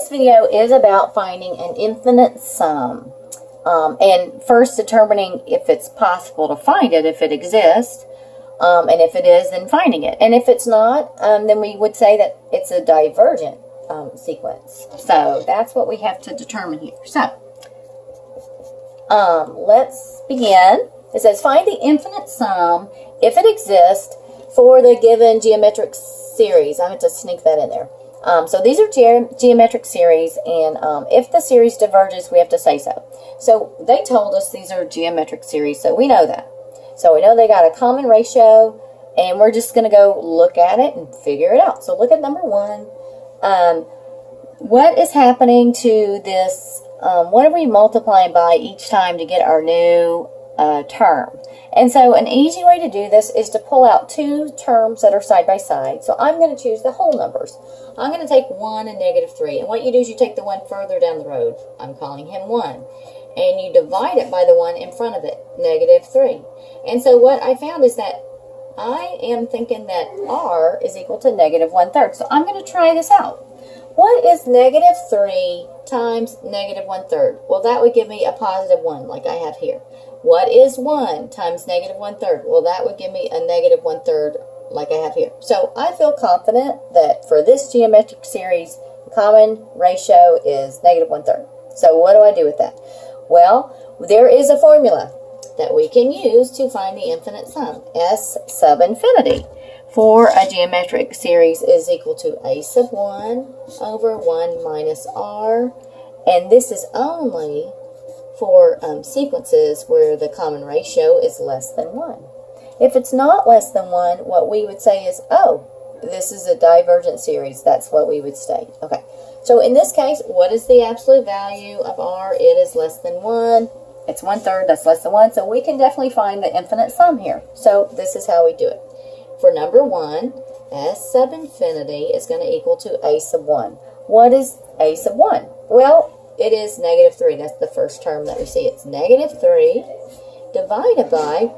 this video is about finding an infinite sum. And first determining if it's possible to find it, if it exists. And if it is, then finding it. And if it's not, then we would say that it's a divergent sequence. So that's what we have to determine here. So let's begin. It says find the infinite sum if it exists for the given geometric series. I have to sneak that in there. So these are geometric series, and if the series diverges, we have to say so. So they told us these are geometric series, so we know that. So we know they got a common ratio, and we're just going to go look at it and figure it out. So look at number 1. What is happening to this? What are we multiplying by each time to get our new term? And so an easy way to do this is to pull out two terms that are side by side. So I'm going to choose the whole numbers. I'm going to take 1 and -3. And what you do is you take the one further down the road. I'm calling him 1. And you divide it by the one in front of it, -3. And so what I found is that I am thinking that r is equal to -1/3. So I'm going to try this out. What is -3 times -1/3? Well, that would give me a positive 1, like I have here. What is 1 times -1/3? Well, that would give me a -1/3, like I have here. So I feel confident that for this geometric series, the common ratio is -1/3. So what do I do with that? Well, there is a formula that we can use to find the infinite sum. S sub infinity for a geometric series is equal to a sub 1 over 1 minus r. And this is only for sequences where the common ratio is less than 1. If it's not less than 1, what we would say is, oh, this is a divergent series. That's what we would state. Okay, so in this case, what is the absolute value of r? It is less than 1. It's 1/3. That's less than 1. So we can definitely find the infinite sum here. So this is how we do it. For number 1, s sub infinity is going to equal to a sub 1. What is a sub 1? Well, it is -3. That's the first term that we see. It's -3 divided by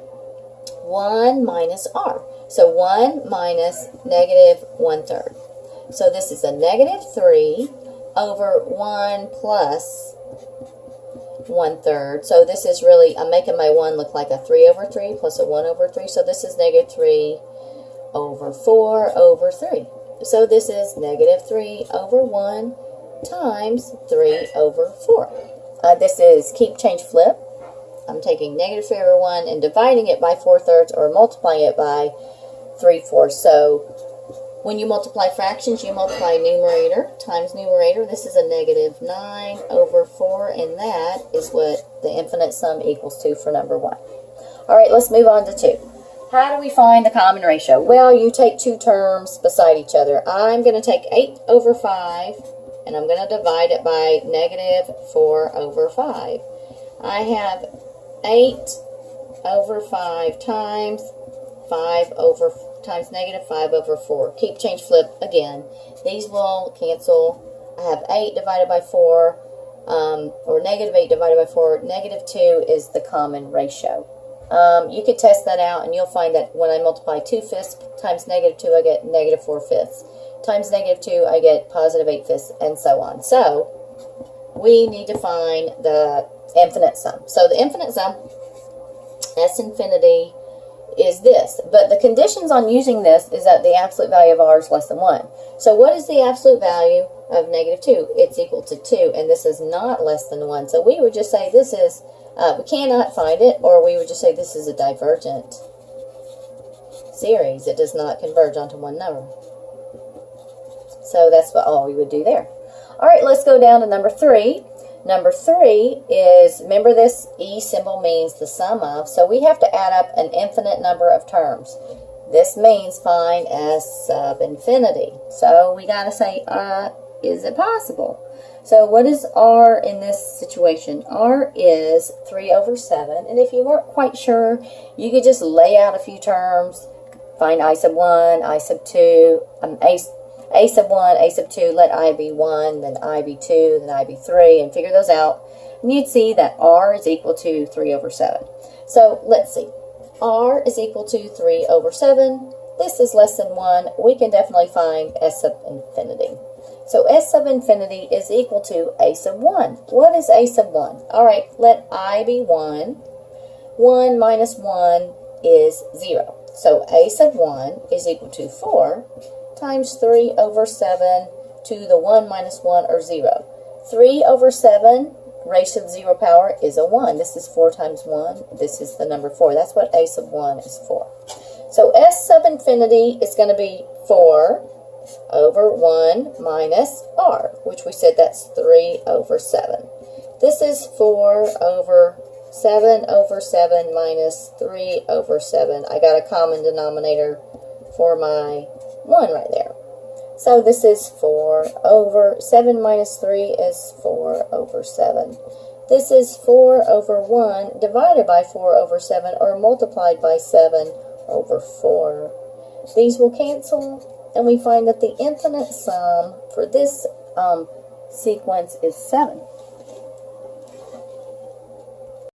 1 minus r. So 1 minus -1/3. So this is a -3 over 1 plus 1/3. So this is really, I'm making my 1 look like a 3/3 plus a 1/3. So this is -3 over 4 over 3. So this is -3 over 1 times 3 over 4. This is keep, change, flip. I'm taking -3 over 1 and dividing it by 4/3 or multiplying it by 3/4. So when you multiply fractions, you multiply numerator times numerator. This is a -9 over 4, and that is what the infinite sum equals to for number 1. All right, let's move on to 2. How do we find the common ratio? Well, you take two terms beside each other. I'm going to take 8 over 5, and I'm going to divide it by -4 over 5. I have 8 over 5 times 5 over times -5 over 4. Keep, change, flip again. These will cancel. I have 8 divided by 4, or -8 divided by 4. -2 is the common ratio. You could test that out, and you'll find that when I multiply 2/5 times -2, I get -4/5. Times -2, I get +8/5, and so on. So we need to find the infinite sum. So the infinite sum, S infinity, is this. But the conditions on using this is that the absolute value of r is less than 1. So what is the absolute value of -2? It's equal to 2, and this is not less than 1. So we would just say this is, we cannot find it, or we would just say this is a divergent series. It does not converge onto one number. So that's all we would do there. All right, let's go down to number 3. Number 3 is, remember this E symbol means the sum of, so we have to add up an infinite number of terms. This means find S sub infinity. So we got to say, is it possible? So what is R in this situation? R is 3 over 7, and if you weren't quite sure, you could just lay out a few terms, find I sub 1, I sub 2, A sub 1, A sub 2, let I be 1, then I be 2, then I be 3, and figure those out. And you'd see that R is equal to 3 over 7. So let's see. R is equal to 3 over 7. This is less than 1. We can definitely find S sub infinity. So S sub infinity is equal to A sub 1. What is A sub 1? All right, let I be 1. 1 minus 1 is 0. So A sub 1 is equal to 4 times 3 over 7 to the 1 minus 1, or 0. 3 over 7 raised to the 0 power is a 1. This is 4 times 1. This is the number 4. That's what A sub 1 is for. So S sub infinity is going to be 4 over 1 minus R, which we said that's 3 over 7. This is 4 over 7 over 7 minus 3 over 7. I got a common denominator for my 1 right there. So this is 4 over 7 minus 3 is 4 over 7. This is 4 over 1 divided by 4 over 7, or multiplied by 7 over 4. These will cancel, and we find that the infinite sum for this sequence is 7.